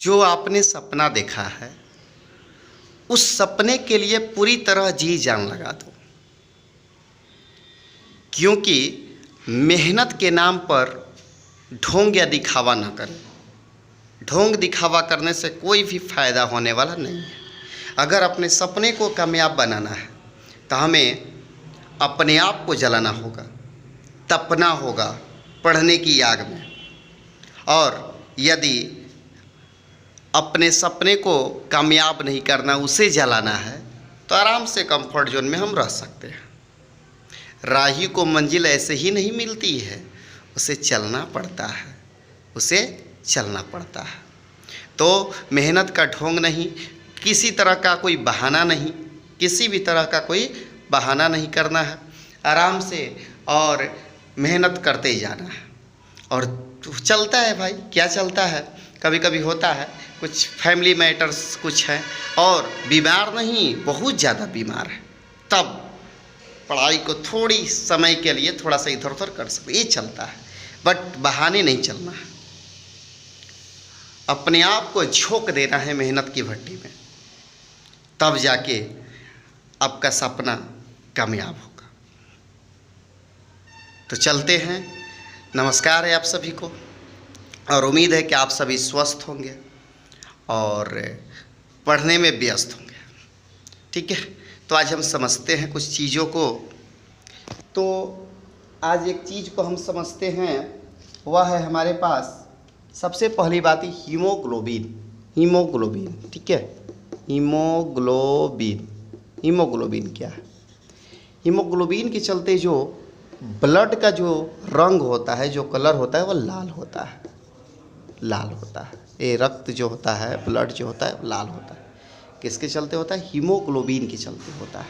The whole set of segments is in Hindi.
जो आपने सपना देखा है उस सपने के लिए पूरी तरह जी जान लगा दो, क्योंकि मेहनत के नाम पर ढोंग या दिखावा ना करें। ढोंग दिखावा करने से कोई भी फायदा होने वाला नहीं है। अगर अपने सपने को कामयाब बनाना है तो हमें अपने आप को जलाना होगा, तपना होगा पढ़ने की आग में। और यदि अपने सपने को कामयाब नहीं करना, उसे जलाना है, तो आराम से कंफर्ट जोन में हम रह सकते हैं। राही को मंजिल ऐसे ही नहीं मिलती है, उसे चलना पड़ता है, उसे चलना पड़ता है। तो मेहनत का ढोंग नहीं, किसी तरह का कोई बहाना नहीं, किसी भी तरह का कोई बहाना नहीं करना है। आराम से और मेहनत करते ही जाना है। और चलता है भाई, क्या चलता है, कभी कभी होता है कुछ फैमिली मैटर्स कुछ है और बीमार नहीं, बहुत ज़्यादा बीमार है, तब पढ़ाई को थोड़ी समय के लिए थोड़ा सा इधर उधर कर सकते, ये चलता है। बट बहाने नहीं चलना है, अपने आप को झोंक देना है मेहनत की भट्टी में, तब जाके आपका सपना कामयाब होगा। तो चलते हैं। नमस्कार है आप सभी को, और उम्मीद है कि आप सभी स्वस्थ होंगे और पढ़ने में व्यस्त होंगे। ठीक है, तो आज हम समझते हैं कुछ चीज़ों को। तो आज एक चीज़ को हम समझते हैं, वह है हमारे पास सबसे पहली बात ही हीमोग्लोबिन। हीमोग्लोबिन, ठीक है, हीमोग्लोबिन। हीमोग्लोबिन क्या है? हीमोग्लोबिन के चलते जो ब्लड का जो रंग होता है, जो कलर होता है, वह लाल होता है। लाल होता है ये रक्त जो होता है, ब्लड जो होता है लाल होता है। किसके चलते होता है? हीमोग्लोबिन के चलते होता है।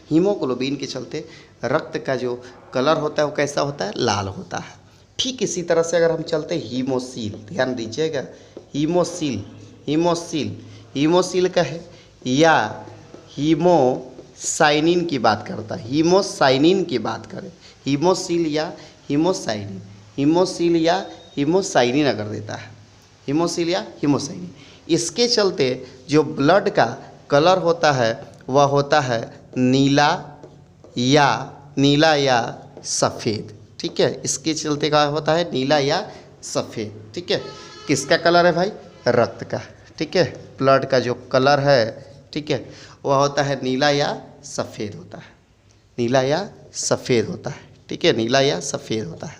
हीमोग्लोबिन के चलते रक्त का जो कलर होता है वो कैसा होता है? लाल होता है। ठीक इसी तरह से अगर हम चलते हीमोसील, ध्यान दीजिएगा, हीमोसील, हीमोसील, हीमोसील का है या हीमोसाइनिन की बात करता है, हीमोसाइनिन की बात करें, हीमोसील या हीमोसाइनिन, हीमोसील या हीमोसाइनिन अगर देता है, हीमोसील या हीमोसाइनिन, इसके चलते जो ब्लड का कलर होता है वह होता है नीला या सफ़ेद। ठीक है, इसके चलते क्या होता है? नीला या सफ़ेद। ठीक है, किसका कलर है भाई? रक्त का। ठीक है, ब्लड का जो कलर है, ठीक है, वह होता है नीला या सफ़ेद होता है, नीला या सफ़ेद होता है। ठीक है, नीला या सफ़ेद होता है।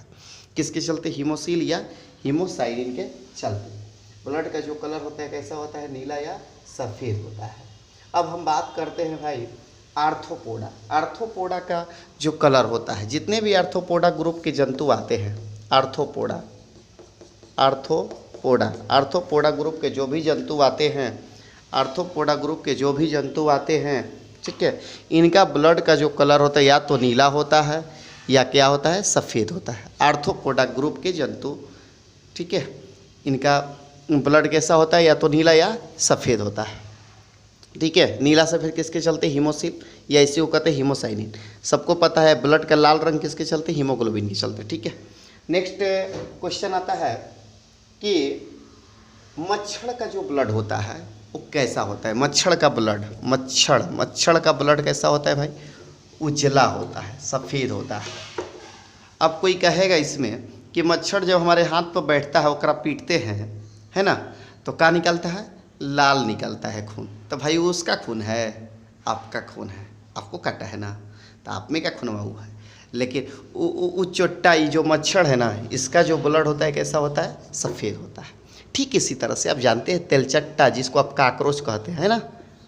किसके चलते? हीमोसील या हीमोसाइनिन के चलते ब्लड का जो कलर होता है कैसा होता है? नीला या सफ़ेद होता है। अब हम बात करते हैं भाई आर्थ्रोपोडा। आर्थ्रोपोडा का जो कलर होता है, जितने भी आर्थ्रोपोडा ग्रुप के जंतु आते हैं, आर्थ्रोपोडा, आर्थ्रोपोडा, आर्थ्रोपोडा ग्रुप के जो भी जंतु आते हैं, आर्थ्रोपोडा ग्रुप के जो भी जंतु आते हैं, ठीक है, इनका ब्लड का जो कलर होता है या तो नीला होता है या क्या होता है? सफ़ेद होता है। आर्थ्रोपोडा ग्रुप के जंतु, ठीक है, इनका ब्लड कैसा होता है? या तो नीला या सफ़ेद होता है। ठीक है, नीला सफ़ेद किसके चलते? हीमोसिल या इसी को कहते हैं हीमोसाइनिन। सबको पता है ब्लड का लाल रंग किसके चलते? हीमोग्लोबिन के चलते। ठीक है, नेक्स्ट क्वेश्चन आता है कि मच्छर का जो ब्लड होता है वो कैसा होता है? मच्छर का ब्लड, मच्छर का ब्लड कैसा होता है भाई? उजला होता है, सफ़ेद होता है। अब कोई कहेगा इसमें कि मच्छर जब हमारे हाथ पर बैठता है, ओकरा पीटते हैं, है ना, तो क्या निकलता है? लाल निकलता है खून। तो भाई उसका खून है, आपका खून है, आपको काटा है ना, तो आप में क्या खून हुआ है? लेकिन वो चोट्टा, ये जो मच्छर है ना, इसका जो ब्लड होता है कैसा होता है? सफ़ेद होता है। ठीक इसी तरह से आप जानते हैं तेलचट्टा, जिसको आप काकरोच कहते हैं, है ना,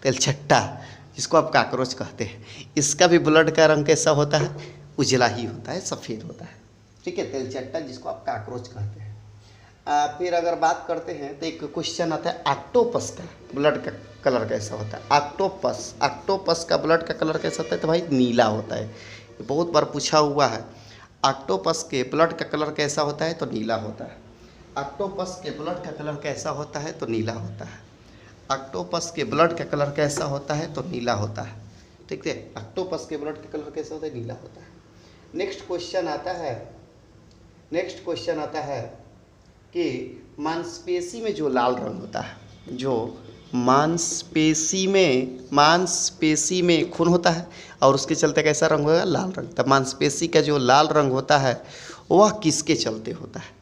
तेलचट्टा जिसको आप काकरोच कहते हैं, इसका भी ब्लड का रंग कैसा होता है? उजला ही होता है, सफ़ेद होता है। ठीक है, तेलचट्टा जिसको आप काकरोच कहते हैं। फिर अगर बात करते हैं तो एक क्वेश्चन आता है ऑक्टोपस का ब्लड का कलर कैसा होता है? ऑक्टोपस, ऑक्टोपस का ब्लड का कलर कैसा होता है? तो भाई नीला होता है। ये बहुत बार पूछा हुआ है, ऑक्टोपस के ब्लड का कलर कैसा होता है? तो नीला होता है। ऑक्टोपस के ब्लड का कलर कैसा होता है? तो नीला होता है। ऑक्टोपस के ब्लड का कलर कैसा होता है? तो नीला होता है। ठीक है, ऑक्टोपस के ब्लड का कलर कैसा होता है? नीला होता है। नेक्स्ट क्वेश्चन आता है कि मांसपेशी में जो लाल रंग होता है, जो मांसपेशी में खून होता है और उसके चलते कैसा रंग होगा, लाल रंग। तब मांसपेशी का जो लाल रंग होता है वह किसके चलते होता है,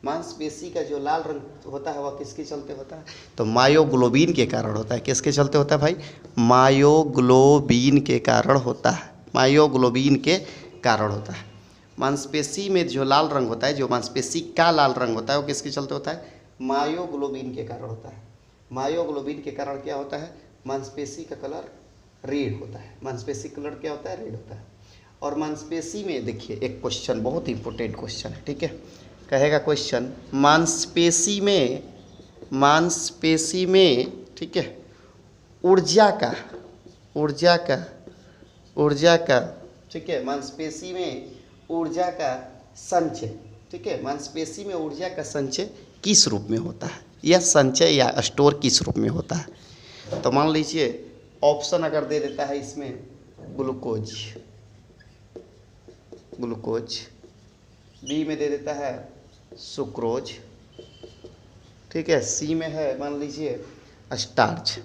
मांसपेशी का जो लाल रंग होता है वह किसके चलते होता है, तो मायोग्लोबिन के कारण होता है। किसके चलते होता है भाई, मायोग्लोबिन के कारण होता है, मायोग्लोबिन के कारण होता है। मांसपेशी में जो लाल रंग होता है, जो मांसपेशी का लाल रंग होता है वो किसके चलते होता है, मायोग्लोबिन के कारण होता है। मायोग्लोबिन के कारण क्या होता है, मांसपेशी का कलर रेड होता है, मांसपेशी कलर क्या होता है, रेड होता है। और मांसपेशी में देखिए एक क्वेश्चन, बहुत इंपॉर्टेंट क्वेश्चन है, ठीक है, कहेगा क्वेश्चन, मांसपेशी में ठीक है ऊर्जा का ठीक है, मांसपेशी में ऊर्जा का संचय, ठीक है, मांसपेशी में ऊर्जा का संचय किस रूप में होता है, या संचय या स्टोर किस रूप में होता है। तो मान लीजिए ऑप्शन अगर दे देता है इसमें ग्लूकोज, बी में दे देता है सुक्रोज, ठीक है, सी में है मान लीजिए स्टार्च,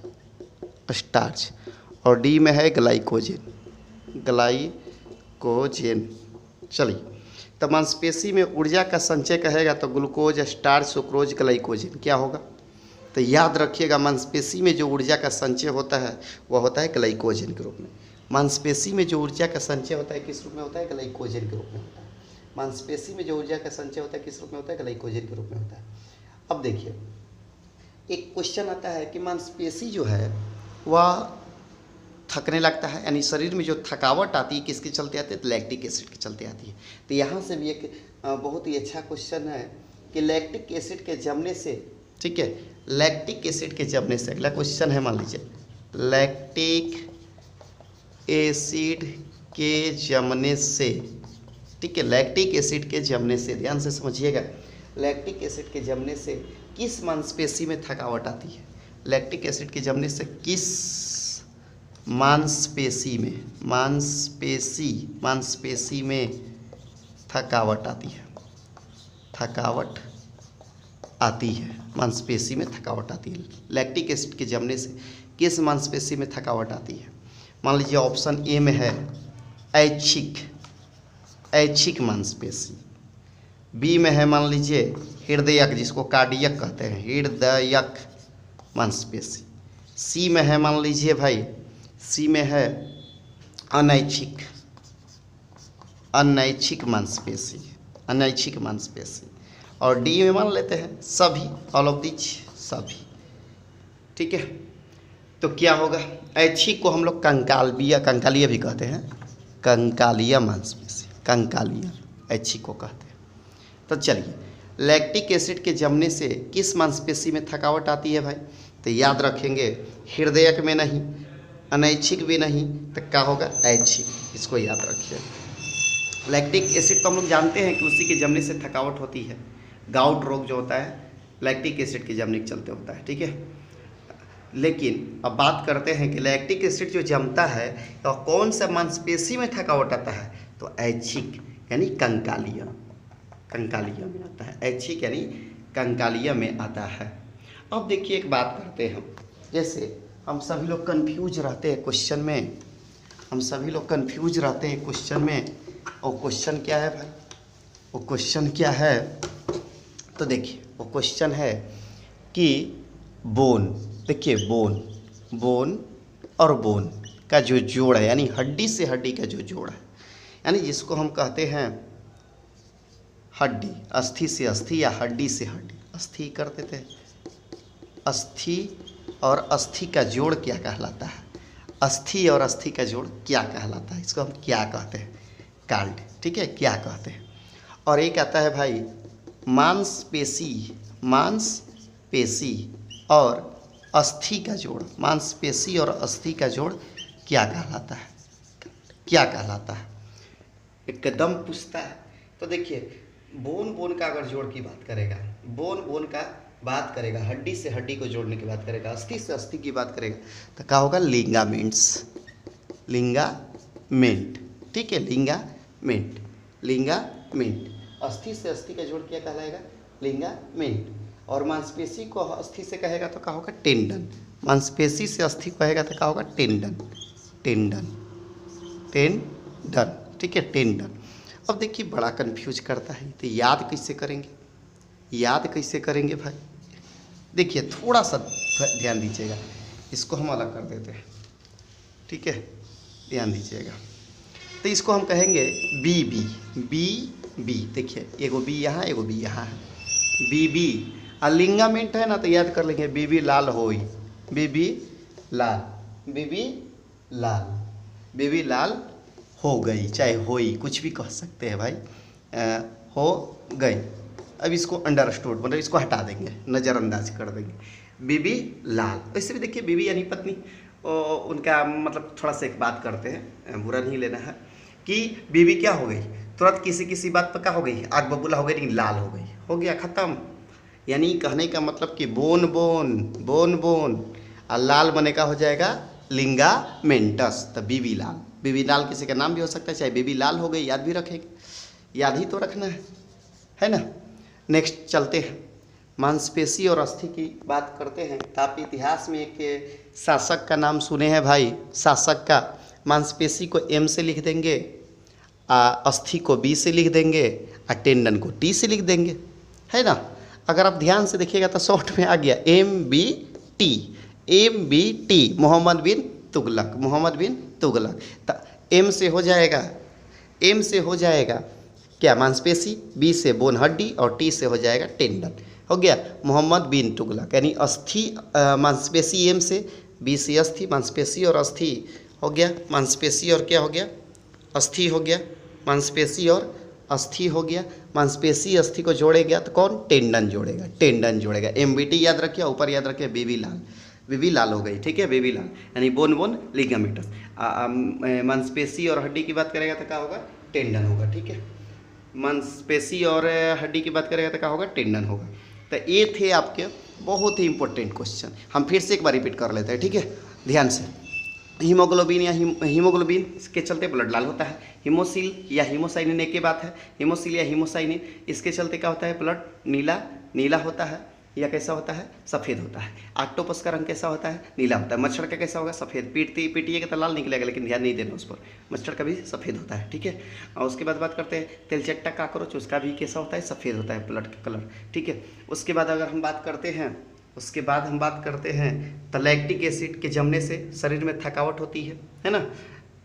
और डी में है ग्लाइकोजेन। चलिए, तो मांसपेशी में ऊर्जा का संचय कहेगा तो ग्लूकोज, स्टार्च, सुक्रोज, ग्लाइकोजेन क्या होगा। तो याद रखिएगा मांसपेशी में जो ऊर्जा का संचय होता है वह होता है ग्लाइकोजेन के रूप में। मांसपेशी में जो ऊर्जा का संचय होता है किस रूप में होता है, ग्लाइकोजेन के रूप में होता है। मांसपेशी में जो ऊर्जा का संचय होता है किस रूप में होता है, ग्लाइकोजेन के रूप में होता है। अब देखिए एक क्वेश्चन आता है कि मांसपेशी जो है वह थकने लगता है, यानी शरीर में जो थकावट आती है किसके चलते आती है, तो लैक्टिक एसिड के चलते आती है। तो यहाँ से भी एक बहुत ही अच्छा क्वेश्चन है कि लैक्टिक एसिड के जमने से, ठीक है, लैक्टिक एसिड के जमने से, अगला क्वेश्चन है मान लीजिए लैक्टिक एसिड के जमने से, ठीक है, लैक्टिक एसिड के जमने से, ध्यान से समझिएगा, लैक्टिक एसिड के जमने से किस मांसपेशी में थकावट आती है, लैक्टिक एसिड के जमने से किस मांसपेशी में थकावट आती है, मांसपेशी में थकावट आती है। लैक्टिक एसिड के जमने से किस मांसपेशी में थकावट आती है। मान लीजिए ऑप्शन ए में है ऐच्छिक मांसपेशी, बी में है मान लीजिए हृदयक, जिसको कार्डियक कहते हैं, हृदयक मांसपेशी, सी में है मान लीजिए भाई, सी में है अनैच्छिक मांसपेशी, और डी में मान लेते हैं सभी, ऑल ऑफ दिस सभी, ठीक है। तो क्या होगा, ऐच्छिक को हम लोग कंकालिया भी कहते हैं, कंकालिया मांसपेशी, ऐच्छिक को कहते हैं। तो चलिए, लैक्टिक एसिड के जमने से किस मांसपेशी में थकावट आती है भाई, तो याद रखेंगे हृदयक में नहीं, अनैच्छिक भी नहीं, तो क्या होगा, ऐच्छिक, इसको याद रखिए। लैक्टिक एसिड तो हम लोग जानते हैं कि उसी के जमने से थकावट होती है, गाउट रोग जो होता है लैक्टिक एसिड के जमने के चलते होता है, ठीक है। लेकिन अब बात करते हैं कि लैक्टिक एसिड जो जमता है तो कौन सा मांसपेशी में थकावट आता है, तो ऐच्छिक यानी कंकालिया में आता है, ऐच्छिक यानी कंकालिया में आता है। अब देखिए एक बात करते हैं हम, जैसे हम सभी लोग कंफ्यूज रहते हैं क्वेश्चन में, और क्वेश्चन क्या है भाई, वो क्वेश्चन क्या है, तो देखिए वो क्वेश्चन है कि बोन, देखिए बोन और बोन का जो जोड़ है, यानी हड्डी से हड्डी का जो जोड़ है, यानी जिसको हम कहते हैं हड्डी, अस्थि से अस्थि या हड्डी से हड्डी, अस्थि करते थे, अस्थि और अस्थि का जोड़ क्या कहलाता है, अस्थि और अस्थि का जोड़ क्या कहलाता है, इसको हम क्या कहते हैं, कार्ड, ठीक है, क्या कहते हैं। और एक आता है भाई मांसपेशी और अस्थि का जोड़, मांसपेशी और अस्थि का जोड़ क्या कहलाता है, एकदम पूछता है। तो देखिए बोन का अगर जोड़ की बात करेगा, बोन का बात करेगा, हड्डी से हड्डी को जोड़ने की बात करेगा, अस्थि से अस्थि की बात करेगा, तो क्या होगा, लिंगामेंट, ठीक है, लिंगामेंट, अस्थि से अस्थि का जोड़ क्या कहलाएगा, लिंगामेंट, और मांसपेशी को अस्थि से कहेगा तो क्या होगा? टेंडन। मांसपेशी से अस्थि कहेगा तो क्या होगा? टेंडन। टेंडन, टेंडन, ठीक है, टेंडन। अब देखिए बड़ा कंफ्यूज करता है, तो याद कैसे करेंगे? याद कैसे करेंगे भाई? देखिए थोड़ा सा ध्यान दीजिएगा, इसको हम अलग कर देते हैं, ठीक है, ध्यान दीजिएगा। तो इसको हम कहेंगे बी बी बी बी। देखिए एगो बी यहाँ, एगो बी यहाँ है, बी बी। और लिंगामेंट है ना, तो याद कर लेंगे बी बी लाल होई, बी बी लाल, बी बी लाल, बी बी लाल हो गई, चाहे होई, कुछ भी कह सकते हैं भाई, हो गई। अब इसको अंडरस्टूड, मतलब इसको हटा देंगे, नज़रअंदाज कर देंगे, बीबी लाल। वैसे भी देखिए बीबी यानी पत्नी, उनका मतलब थोड़ा सा एक बात करते हैं, बुरा नहीं लेना है, कि बीबी क्या हो गई, तुरंत किसी बात पर क्या हो गई, आग बबूला हो गई, लेकिन लाल हो गई, हो गया ख़त्म। यानी कहने का मतलब कि बोन बोन बोन बोन, और लाल बने का हो जाएगा लिंगामेंटस, तो बीबी लाल। बीबी लाल किसी का नाम भी हो सकता है, चाहे बीबी लाल हो गई, याद भी रखेंगे, याद ही तो रखना है ना। नेक्स्ट चलते हैं, मांसपेशी और अस्थि की बात करते हैं। तो आप इतिहास में एक शासक का नाम सुने हैं भाई, शासक का। मांसपेशी को एम से लिख देंगे, अस्थि को बी से लिख देंगे, और टेंडन को टी से लिख देंगे, है ना। अगर आप ध्यान से देखिएगा तो शॉर्ट में आ गया MBT, MBT, मोहम्मद बिन तुगलक, मोहम्मद बिन तुगलक। तो एम से हो जाएगा, एम से हो जाएगा क्या, मांसपेशी, बी से बोन हड्डी, और टी से हो जाएगा टेंडन, हो गया मोहम्मद बिन तुगलक। यानी अस्थि मांसपेशी एम से, बी से अस्थि, मांसपेशी और अस्थि हो गया, मांसपेशी और क्या हो गया, अस्थि हो गया, मांसपेशी और अस्थि हो गया। मांसपेशी अस्थि को जोड़ेगा तो कौन, टेंडन जोड़ेगा, टेंडन जोड़ेगा। MBT याद रखिए, ऊपर याद रखिए बीबी लाल, बीबी लाल हो गई, ठीक है, बीबी लाल, यानी बोन बोन लिगामेंटस। मांसपेशी और हड्डी की बात करेगा तो क्या होगा, टेंडन होगा, ठीक है। मांसपेशी और हड्डी की बात करेगा तो क्या होगा, टेंडन होगा। तो ये थे आपके बहुत ही इंपॉर्टेंट क्वेश्चन। हम फिर से एक बार रिपीट कर लेते हैं, ठीक है, ध्यान से। हीमोग्लोबिन या हीमोग्लोबिन, इसके चलते ब्लड लाल होता है। हीमोसिल या हीमोसाइनिन एक ही बात है, हीमोसिल या हीमोसाइनिन, इसके चलते क्या होता है, ब्लड नीला नीला होता है, या कैसा होता है, सफ़ेद होता है। ऑक्टोपस का रंग कैसा होता है, नीला होता है। मच्छर का कैसा होगा, सफ़ेद। पीटिएगा तो लाल निकलेगा, लेकिन ध्यान नहीं देना उस पर, मच्छर का भी सफ़ेद होता है, ठीक है। और उसके बाद बात करते हैं तेलचट्टा काकरोच, उसका भी कैसा होता है, सफ़ेद होता है, ब्लड का कलर, ठीक है। उसके बाद अगर हम बात करते हैं, उसके बाद हम बात करते हैं तो लैक्टिक एसिड के जमने से शरीर में थकावट होती है ना।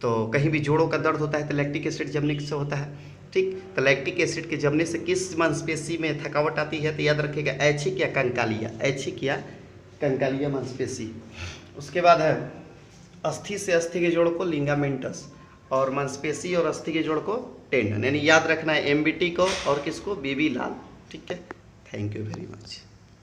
तो कहीं भी जोड़ों का दर्द होता है तो लैक्टिक एसिड जमने से होता है, ठीक। तो लैक्टिक एसिड के जमने से किस मांसपेशी में थकावट आती है, तो याद रखिएगा ऐच्छिक या कंकालिया, ऐच्छिक या कंकालिया मांसपेशी। उसके बाद है अस्थि से अस्थि के जोड़ को लिंगामेंटस, और मांसपेशी और अस्थि के जोड़ को टेंडन। यानी याद रखना है MBT को और किसको, बीबी लाल, ठीक है। Thank you very much.